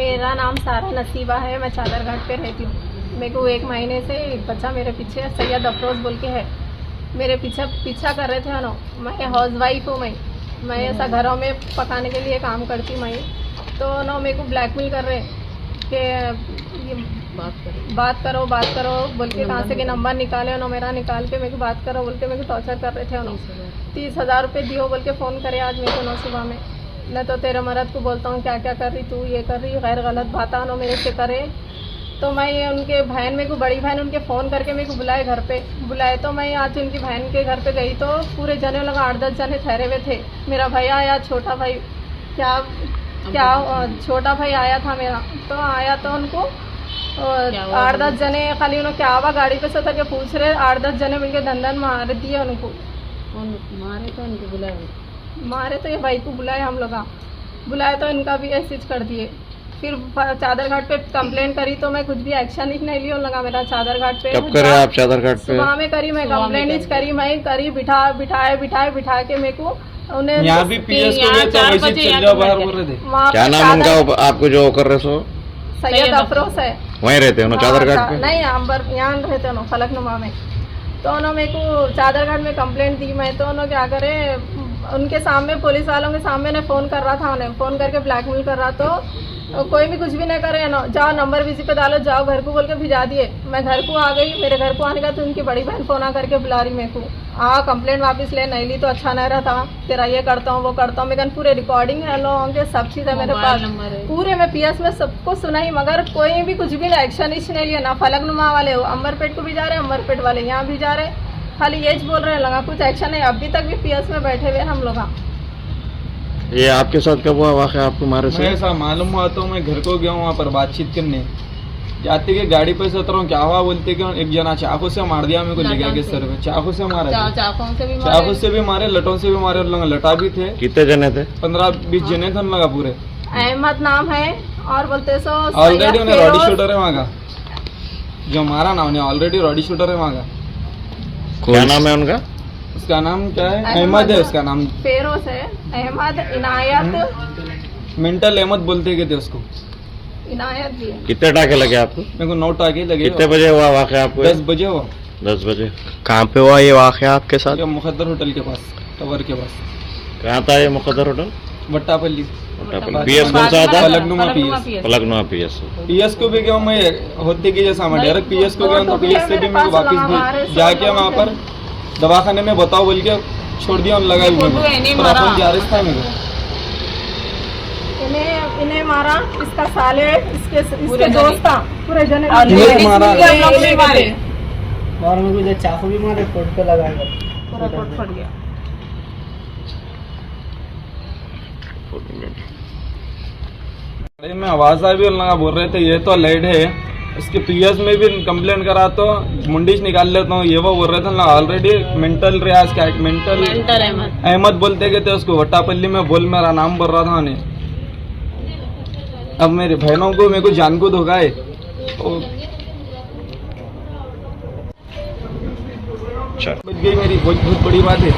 मेरा नाम सारा नसीबा है। मैं चादर घाट पे रहती हूँ। मेरे को 1 महीने से बच्चा मेरे पीछे सैयद अफरोज़ बोल के है, मेरे पीछा कर रहे थे ना। मैं हाउस वाइफ हूँ। मैं ऐसा घरों में पकाने के लिए काम करती मैं। तो ना मेरे को ब्लैकमेल कर रहे कि ये बात करो बोल के कहाँ से कि नंबर निकाले ना मेरा निकाल के मेरे को बात करो बोल के मेरे को टॉर्चर कर रहे थे ना। 30,000 रुपये दियो बोल के फ़ोन करे आज मेरे को ना सुबह में। मैं तो तेरे मर्द को बोलता हूँ क्या क्या कर रही तू, ये कर रही गैर गलत बात ना मेरे से करे। तो मैं उनके बहन मेरे को बड़ी बहन उनके फ़ोन करके मेरे को बुलाए घर पे बुलाए। तो मैं आज उनकी बहन के घर पे गई तो पूरे जने लगा 8-10 जने ठहरे हुए थे। मेरा भैया आया, छोटा भाई क्या छोटा भाई आया था मेरा। तो आया तो उनको 8-10 जने खाली उन्होंने क्या हुआ गाड़ी पे से उतर के पूछ रहे। 8-10 जने मिलके धंधन मार दिए उनको। मारे तो ये भाई को बुलाए हम लोग बुलाए तो इनका भी ऐसे कर दिए। फिर चादर घाट पे कंप्लेंट करी तो मैं कुछ भी एक्शन ही नहीं लिया लगा। मेरा चादर घाट पे कब करे आप चादर घाट पे? सुबह में करी मैं कंप्लेंट ही करी मैं करी बिठा के मेरे को उन्हें यहाँ भी पीएस को गए तो वैसे चल जाओ बाहर बोल रहे थे। क्या नाम उनका आपको जो कर रहे सो? सैयद अफरोज है। वहीं रहते हो ना चादर घाट पे? नहीं अंबर यहाँ रहते हो ना फलकनुमा में। तो उन्होंने मेरे को चादर घाट में कंप्लेंट दी मैं। तो उन्होंने क्या करे उनके सामने पुलिस वालों के सामने ने फ़ोन कर रहा था उन्हें फ़ोन करके ब्लैकमेल कर रहा। तो कोई भी कुछ भी नहीं करे ना, जाओ नंबर बिजी पे डालो जाओ घर को बोल के भिजा दिए। मैं घर को आ गई। मेरे घर को आने का तो उनकी बड़ी बहन फ़ोन आ करके बुला रही मेरे को कंप्लेंट वापस ले नहीं ली तो अच्छा नहीं रहता तेरा ये करता हूँ वो करता हूँ। मेरे पूरे रिकॉर्डिंग है लोगों के सब चीज़ है मेरे पास पूरे। मैं पीएस में सबको सुनाई मगर कोई भी कुछ भी ना एक्शन ही नहीं लिया ना। फलकनुमा वाले अंबरपेट को भी जा रहे अंबरपेट वाले यहाँ भी जा रहे खाली ये बोल रहे हैं लगा कुछ एक्शन है। अभी तक भी पीएस में बैठे हुए हम लोग। ये आपके साथ कब हुआ वाक़या आपको मारे से? मैं ऐसा मालूम हुआ तो मैं घर को गया हूँ वहाँ पर बातचीत करने जाते के गाड़ी पे से उतर हूँ क्या हुआ बोलते कि एक जना चाकू से मार दिया मेरे को ले गया के सर पे। चाकू से मारा चाकू से भी मारे लटों से भी मारे लोग लटा भी थे। कितने जने थे? 15-20 जने थे लगा पूरे। अहमद नाम है और बोलते सो ऑलरेडी उन्हें रॉडी शूटर है वहाँ का जो मारा ना उन्हें ऑलरेडी रॉडी शूटर है वहाँ का। क्या नाम है उनका? उसका नाम क्या है? अहमद है उसका नाम। फेरोज है अहमद इनायत मेंटल अहमद बोलते थे उसको। इनायत भी है। कितने टाके लगे आपको? मेरे को 9 टाके लगे। कितने बजे हुआ वाक़या आपको? 10 बजे हुआ। 10 बजे। कहाँ पे हुआ ये वाक़या आपके साथ? मुकद्दर होटल के पास टावर के पास। कहाँ था ये मुकद्दर होटल? वट्टापल्ली। पीएस कौन सा था? Falaknuma PS. Falaknuma PS. PS को भी गया मैं होते की जैसा मैं डायरेक्ट पीएस को गया तो पीएस से भी मेरे को वापस जाके वहाँ पर दवाखाने में बताओ बोल के छोड़ दिया उन लगा जारिस था मेरे। इन्हें मारा इसका साले इसके दोस्त था पूरे जने मारा और मेरे को चाकू भी मारे कोट पे लगाया पूरा कोट फट गया। में आवाज आई भी लगा बोल रहे थे ये तो लेट है। इसके पीएस में भी कंप्लेंट करा तो मुंडीज निकाल लेता हूँ ये वो बोल रहे थे ना ऑलरेडी मेंटल रियाज क्या मेंटल अहमद बोलते गए थे उसको। वट्टापल्ली में बोल मेरा नाम बोल रहा था उन्हें। अब मेरे बहनों को मेरे को जान को धोखा है बच गई मेरी बहुत बड़ी बात है।